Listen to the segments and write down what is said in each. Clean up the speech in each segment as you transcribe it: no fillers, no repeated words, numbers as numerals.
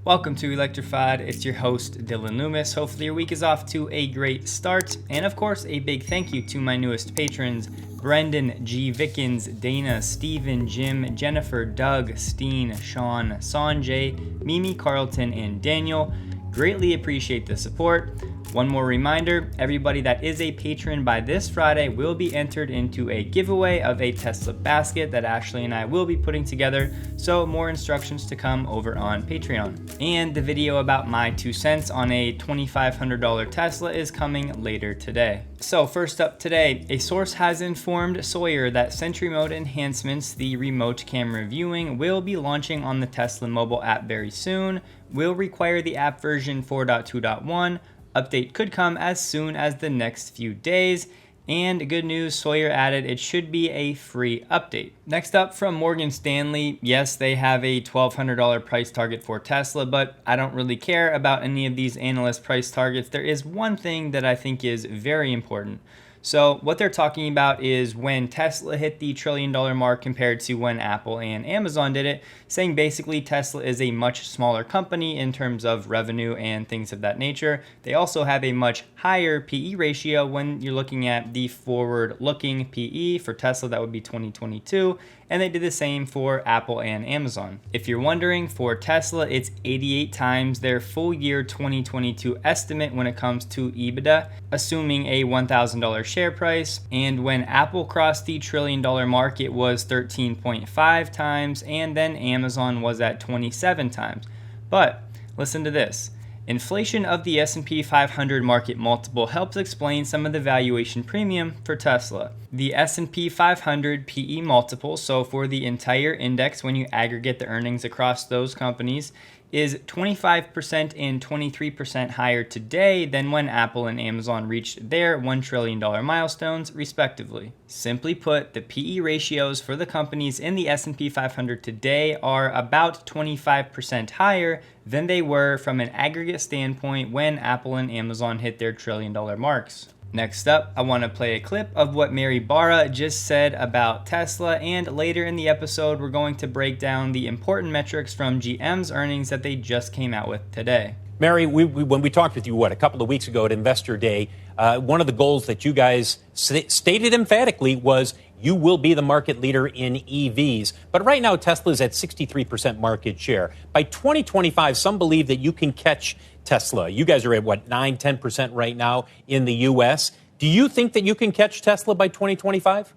Welcome to Electrified. It's your host, Dylan Loomis. Hopefully your week is off to a great start. And of course, a big thank you to my newest patrons, Brendan, G. Vickens, Dana, Steven, Jim, Jennifer, Doug, Steen, Sean, Sanjay, Mimi, Carlton, and Daniel. Greatly appreciate the support. One more reminder, everybody that is a patron by this Friday will be entered into a giveaway of a Tesla basket that Ashley and I will be putting together, so more instructions to come over on Patreon. And the video about my 2 cents on a $2,500 Tesla is coming later today. So first up today, a source has informed Sawyer that Sentry Mode enhancements, the remote camera viewing, will be launching on the Tesla mobile app very soon, will require the app version 4.2.1, update could come as soon as the next few days, and good news, Sawyer added it should be a free update. Next up from Morgan Stanley, yes, they have a $1,200 price target for Tesla, but I don't really care about any of these analyst price targets. There is one thing that I think is very important. So what they're talking about is when Tesla hit the $1 trillion mark compared to when Apple and Amazon did it, saying basically Tesla is a much smaller company in terms of revenue and things of that nature. They also have a much higher PE ratio when you're looking at the forward-looking PE. For Tesla, that would be 2022. And they did the same for Apple and Amazon. If you're wondering, for Tesla, it's 88 times their full year 2022 estimate when it comes to EBITDA, assuming a $1,000 share price. And when Apple crossed the $1 trillion mark, it was 13.5 times, and then Amazon was at 27 times. But listen to this. Inflation of the S&P 500 market multiple helps explain some of the valuation premium for Tesla. The S&P 500 PE multiple, so for the entire index when you aggregate the earnings across those companies, is 25% and 23% higher today than when Apple and Amazon reached their $1 trillion milestones, respectively. Simply put, the PE ratios for the companies in the S&P 500 today are about 25% higher than they were from an aggregate standpoint when Apple and Amazon hit their $1 trillion marks. Next up, I want to play a clip of what Mary Barra just said about Tesla, and later in the episode, we're going to break down the important metrics from GM's earnings that they just came out with today. Mary, when we talked with you, a couple of weeks ago at Investor Day, one of the goals that you guys stated emphatically was you will be the market leader in EVs. But right now, Tesla's at 63% market share. By 2025, some believe that you can catch Tesla. You guys are at, 9-10% right now in the U.S. Do you think that you can catch Tesla by 2025?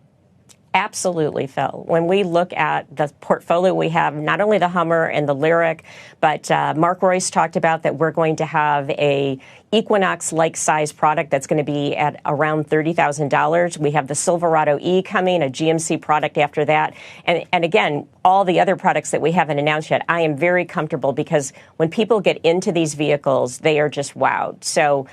Absolutely, Phil. When we look at the portfolio we have, not only the Hummer and the Lyriq, but Mark Royce talked about that we're going to have a Equinox-like size product that's going to be at around $30,000. We have the Silverado E coming, a GMC product after that. And again, all the other products that we haven't announced yet, I am very comfortable because when people get into these vehicles, they are just wowed. So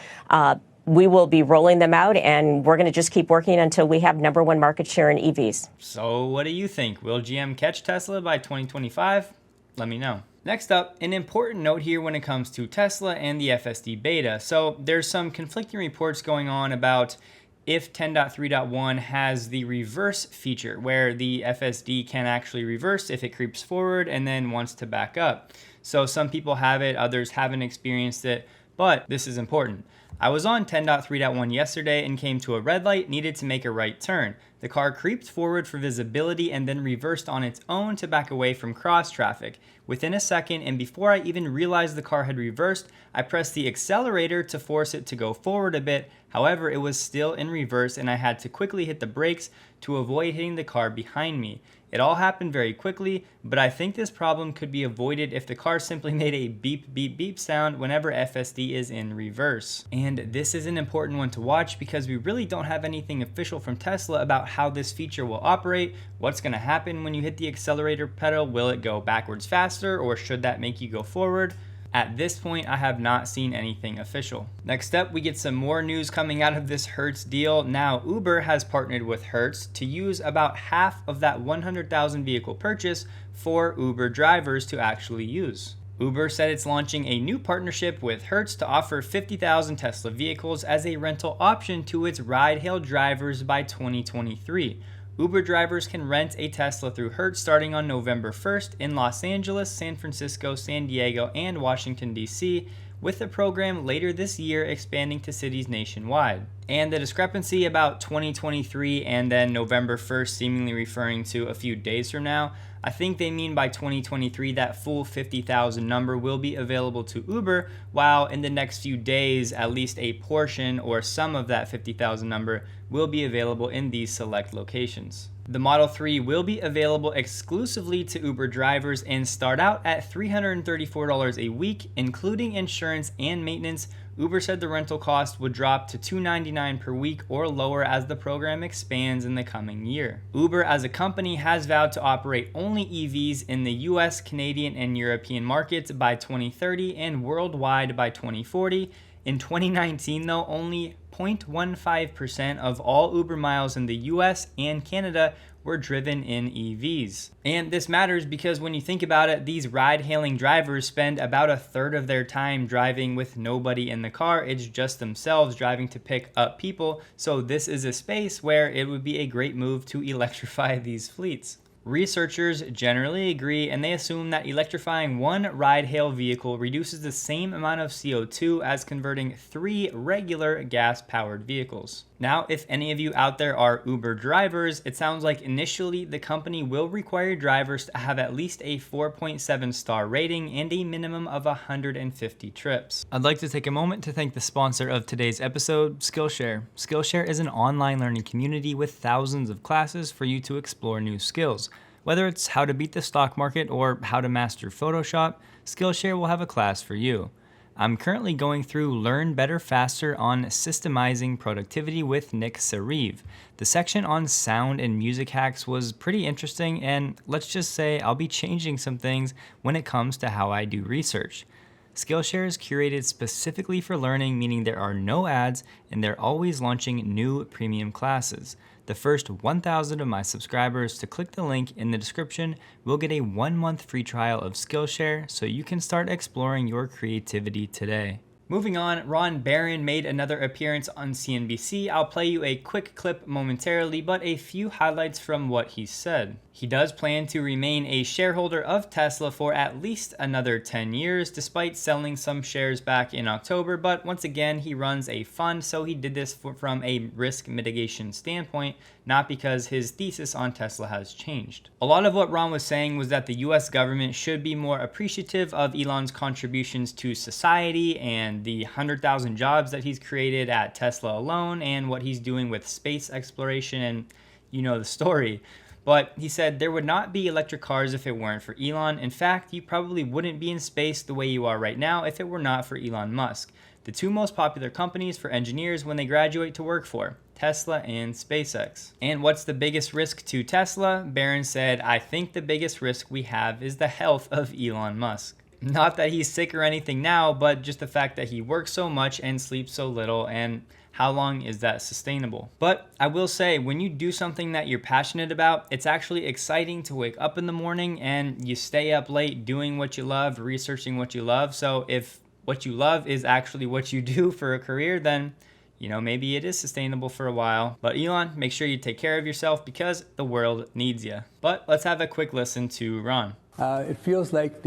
we will be rolling them out, and we're going to just keep working until we have number one market share in EVs. So what do you think? Will GM catch Tesla by 2025? Let me know. Next up, an important note here when it comes to Tesla and the FSD beta. So there's some conflicting reports going on about if 10.3.1 has the reverse feature where the FSD can actually reverse if it creeps forward and then wants to back up. So some people have it, others haven't experienced it, but this is important. I was on 10.3.1 yesterday and came to a red light, needed to make a right turn. The car creeped forward for visibility and then reversed on its own to back away from cross traffic. Within a second, and before I even realized the car had reversed, I pressed the accelerator to force it to go forward a bit. However, it was still in reverse and I had to quickly hit the brakes to avoid hitting the car behind me. It all happened very quickly, but I think this problem could be avoided if the car simply made a beep, beep, beep sound whenever FSD is in reverse. And this is an important one to watch because we really don't have anything official from Tesla about how this feature will operate. What's going to happen when you hit the accelerator pedal? Will it go backwards faster, or should that make you go forward? At this point, I have not seen anything official. Next up, we get some more news coming out of this Hertz deal. Now, Uber has partnered with Hertz to use about half of that 100,000 vehicle purchase for Uber drivers to actually use. Uber said it's launching a new partnership with Hertz to offer 50,000 Tesla vehicles as a rental option to its ride-hail drivers by 2023. Uber drivers can rent a Tesla through Hertz starting on November 1st in Los Angeles, San Francisco, San Diego, and Washington, D.C., with the program later this year expanding to cities nationwide. And the discrepancy about 2023 and then November 1st seemingly referring to a few days from now, I think they mean by 2023 that full 50,000 number will be available to Uber, while in the next few days at least a portion or some of that 50,000 number will be available in these select locations. The Model 3 will be available exclusively to Uber drivers and start out at $334 a week, including insurance and maintenance. Uber said the rental cost would drop to $299 per week or lower as the program expands in the coming year. Uber as a company has vowed to operate only EVs in the US, Canadian, and European markets by 2030 and worldwide by 2040. In 2019, though, only 0.15% of all Uber miles in the US and Canada were driven in EVs. And this matters because when you think about it, these ride-hailing drivers spend about a third of their time driving with nobody in the car. It's just themselves driving to pick up people. So this is a space where it would be a great move to electrify these fleets. Researchers generally agree, and they assume that electrifying one ride-hail vehicle reduces the same amount of CO2 as converting 3 regular gas-powered vehicles. Now, if any of you out there are Uber drivers, it sounds like initially the company will require drivers to have at least a 4.7 star rating and a minimum of 150 trips. I'd like to take a moment to thank the sponsor of today's episode, Skillshare. Skillshare is an online learning community with thousands of classes for you to explore new skills. Whether it's how to beat the stock market or how to master Photoshop, Skillshare will have a class for you. I'm currently going through Learn Better Faster on Systemizing Productivity with Nick Sariv. The section on sound and music hacks was pretty interesting, and let's just say I'll be changing some things when it comes to how I do research. Skillshare is curated specifically for learning, meaning there are no ads and they're always launching new premium classes. The first 1,000 of my subscribers to click the link in the description will get a 1-month free trial of Skillshare so you can start exploring your creativity today. Moving on, Ron Barron made another appearance on CNBC. I'll play you a quick clip momentarily, but a few highlights from what he said. He does plan to remain a shareholder of Tesla for at least another 10 years, despite selling some shares back in October. But once again, he runs a fund, so he did this from a risk mitigation standpoint, not because his thesis on Tesla has changed. A lot of what Ron was saying was that the US government should be more appreciative of Elon's contributions to society and the 100,000 jobs that he's created at Tesla alone and what he's doing with space exploration, and you know the story. But he said there would not be electric cars if it weren't for Elon. In fact, you probably wouldn't be in space the way you are right now if it were not for Elon Musk. The two most popular companies for engineers when they graduate to work for, Tesla and SpaceX. And what's the biggest risk to Tesla? Barron said, I think the biggest risk we have is the health of Elon Musk. Not that he's sick or anything now, but just the fact that he works so much and sleeps so little, and how long is that sustainable? But I will say, when you do something that you're passionate about, it's actually exciting to wake up in the morning and you stay up late doing what you love, researching what you love. So if what you love is actually what you do for a career, then maybe it is sustainable for a while. But Elon, make sure you take care of yourself because the world needs you. But let's have a quick listen to Ron. It feels like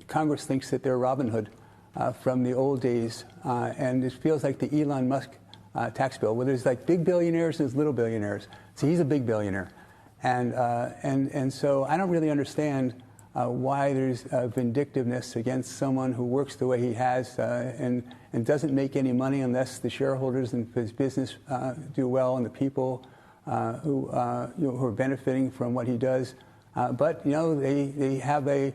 Congress thinks that they're Robin Hood from the old days, and it feels like the Elon Musk tax bill, where there's like big billionaires and there's little billionaires. So he's a big billionaire, and so I don't really understand why there's vindictiveness against someone who works the way he has and doesn't make any money unless the shareholders and his business do well and the people who are benefiting from what he does. But they have a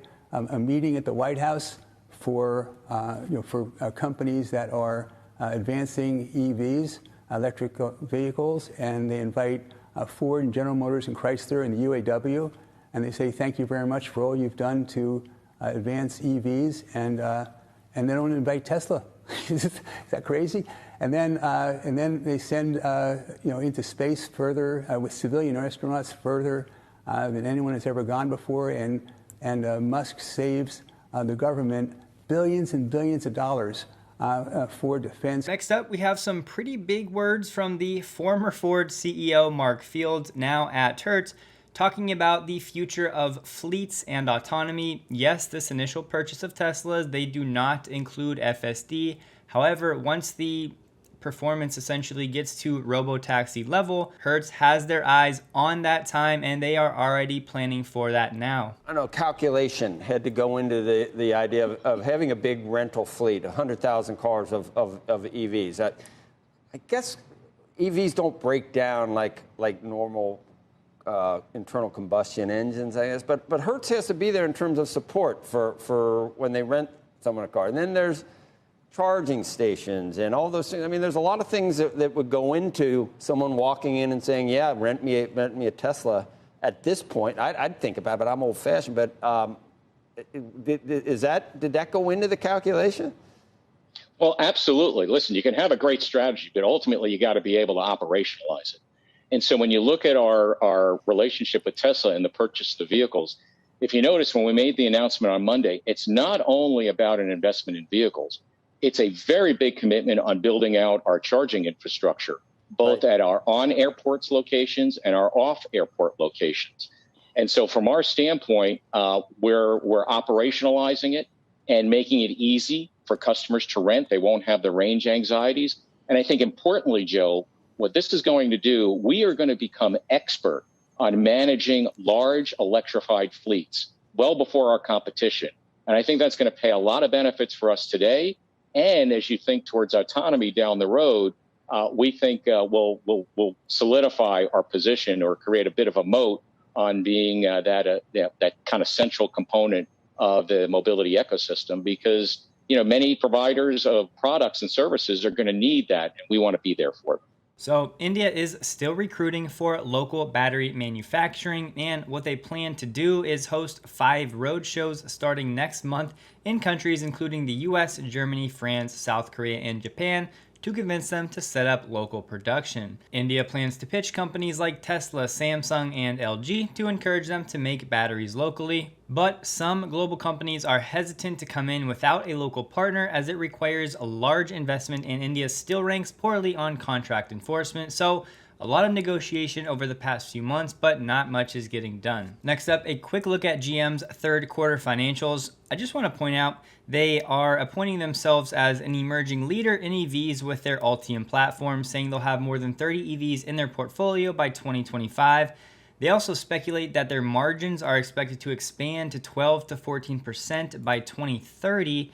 meeting at the White House for companies that are advancing EVs, electric vehicles, and they invite Ford and General Motors and Chrysler and the UAW, and they say thank you very much for all you've done to advance EVs, and they don't invite Tesla. Is that crazy? And then they send into space further with civilian astronauts further than anyone has ever gone before, and Musk saves the government billions and billions of dollars for defense. Next up, we have some pretty big words from the former Ford CEO, Mark Fields, now at Hertz, talking about the future of fleets and autonomy. Yes, this initial purchase of Teslas, they do not include FSD. However, once the performance essentially gets to robotaxi level, Hertz has their eyes on that time, and they are already planning for that now. I know calculation had to go into the idea of having a big rental fleet, 100,000 cars of EVs. I guess EVs don't break down like normal internal combustion engines, I guess. But Hertz has to be there in terms of support for when they rent someone a car. And then there's charging stations and all those things. I mean, there's a lot of things that would go into someone walking in and saying, yeah, rent me a Tesla. At this point, I'd think about it, but I'm old-fashioned. But did that go into the calculation? Well, absolutely. Listen, you can have a great strategy, but ultimately you got to be able to operationalize it. And so when you look at our relationship with Tesla and the purchase of the vehicles, if you notice when we made the announcement on Monday, it's not only about an investment in vehicles. It's a very big commitment on building out our charging infrastructure, both at our on-airports locations and our off-airport locations. And so from our standpoint, we're operationalizing it and making it easy for customers to rent. They won't have the range anxieties. And I think importantly, Joe, what this is going to do, we are going to become expert on managing large electrified fleets well before our competition. And I think that's going to pay a lot of benefits for us today. And as you think towards autonomy down the road, we think we'll solidify our position or create a bit of a moat on being that kind of central component of the mobility ecosystem, because many providers of products and services are going to need that, and we want to be there for them. So India is still recruiting for local battery manufacturing, and what they plan to do is host 5 road shows starting next month in countries including the US, Germany, France, South Korea, and Japan to convince them to set up local production. India plans to pitch companies like Tesla, Samsung, and LG to encourage them to make batteries locally, but some global companies are hesitant to come in without a local partner as it requires a large investment, and India still ranks poorly on contract enforcement. So a lot of negotiation over the past few months, but not much is getting done. Next up, a quick look at GM's third quarter financials. I just want to point out they are appointing themselves as an emerging leader in EVs with their Ultium platform, saying they'll have more than 30 EVs in their portfolio by 2025. They also speculate that their margins are expected to expand to 12 to 14% by 2030.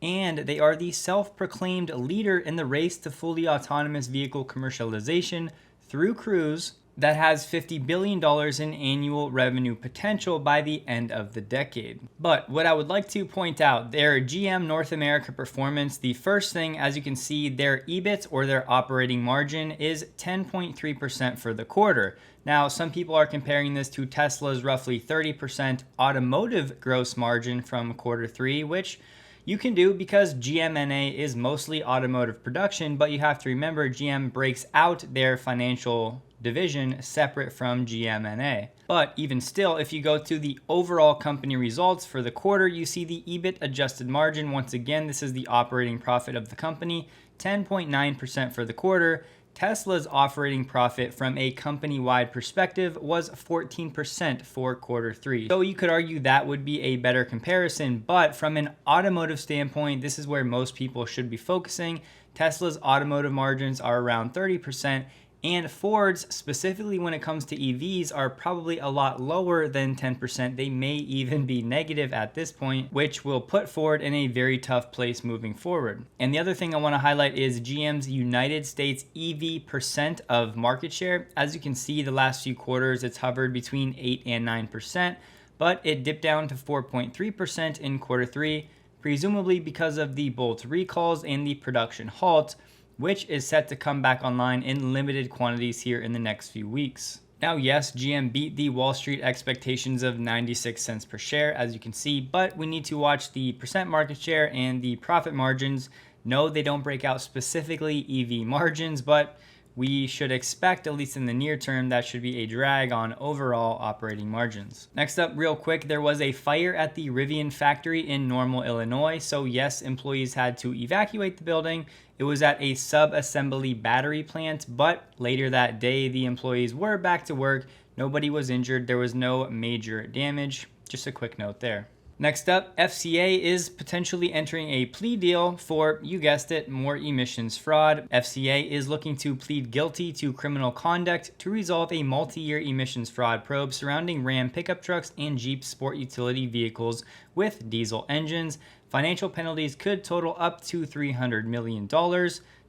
And they are the self-proclaimed leader in the race to fully autonomous vehicle commercialization through Cruise that has $50 billion in annual revenue potential by the end of the decade. But what I would like to point out, their GM North America performance, the first thing, as you can see, their EBIT or their operating margin is 10.3% for the quarter. Now, some people are comparing this to Tesla's roughly 30% automotive gross margin from quarter 3, which you can do because GMNA is mostly automotive production, but you have to remember GM breaks out their financial division separate from GMNA. But even still, if you go to the overall company results for the quarter, you see the EBIT adjusted margin. Once again, this is the operating profit of the company, 10.9% for the quarter. Tesla's operating profit from a company-wide perspective was 14% for quarter 3. So you could argue that would be a better comparison, but from an automotive standpoint, this is where most people should be focusing. Tesla's automotive margins are around 30%, and Ford's, specifically when it comes to EVs, are probably a lot lower than 10%. They may even be negative at this point, which will put Ford in a very tough place moving forward. And the other thing I want to highlight is GM's United States EV percent of market share. As you can see, the last few quarters, it's hovered between 8 and 9%, but it dipped down to 4.3% in quarter 3, presumably because of the Bolt recalls and the production halt, which is set to come back online in limited quantities here in the next few weeks. Now, yes, GM beat the Wall Street expectations of 96 cents per share, as you can see, but we need to watch the percent market share and the profit margins. No, they don't break out specifically EV margins, but we should expect, at least in the near term, that should be a drag on overall operating margins. Next up, real quick, there was a fire at the Rivian factory in Normal, Illinois. So yes, employees had to evacuate the building. It was at a sub-assembly battery plant, but later that day, the employees were back to work. Nobody was injured. There was no major damage. Just a quick note there. Next up, FCA is potentially entering a plea deal for, you guessed it, more emissions fraud. FCA is looking to plead guilty to criminal conduct to resolve a multi-year emissions fraud probe surrounding Ram pickup trucks and Jeep sport utility vehicles with diesel engines. Financial penalties could total up to $300 million.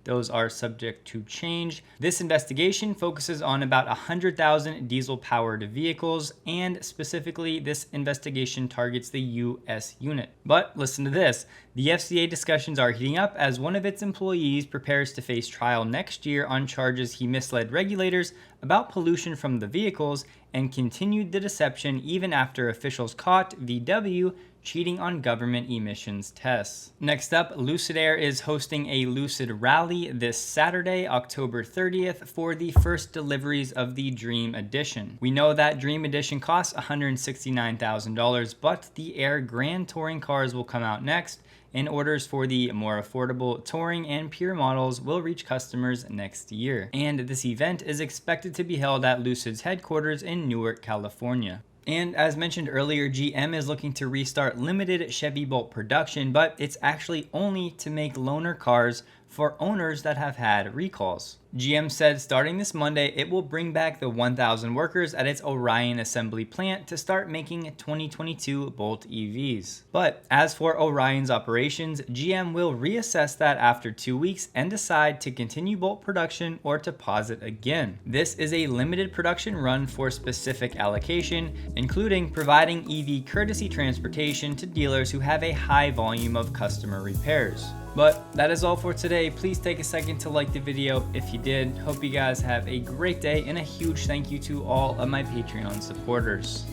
Those are subject to change. This investigation focuses on about 100,000 diesel-powered vehicles, and specifically, this investigation targets the U.S. unit. But listen to this. The FCA discussions are heating up as one of its employees prepares to face trial next year on charges he misled regulators about pollution from the vehicles and continued the deception even after officials caught VW cheating on government emissions tests. Next up, Lucid Air is hosting a Lucid Rally this Saturday, October 30th, for the first deliveries of the Dream Edition. We know that Dream Edition costs $169,000, but the Air Grand Touring cars will come out next, and orders for the more affordable Touring and Pure models will reach customers next year. And this event is expected to be held at Lucid's headquarters in Newark, California. And as mentioned earlier, GM is looking to restart limited Chevy Bolt production, but it's actually only to make loaner cars for owners that have had recalls. GM said starting this Monday, it will bring back the 1,000 workers at its Orion assembly plant to start making 2022 Bolt EVs. But as for Orion's operations, GM will reassess that after 2 weeks and decide to continue Bolt production or to pause it again. This is a limited production run for specific allocation, including providing EV courtesy transportation to dealers who have a high volume of customer repairs. But that is all for today. Please take a second to like the video if you did. Hope you guys have a great day, and a huge thank you to all of my Patreon supporters.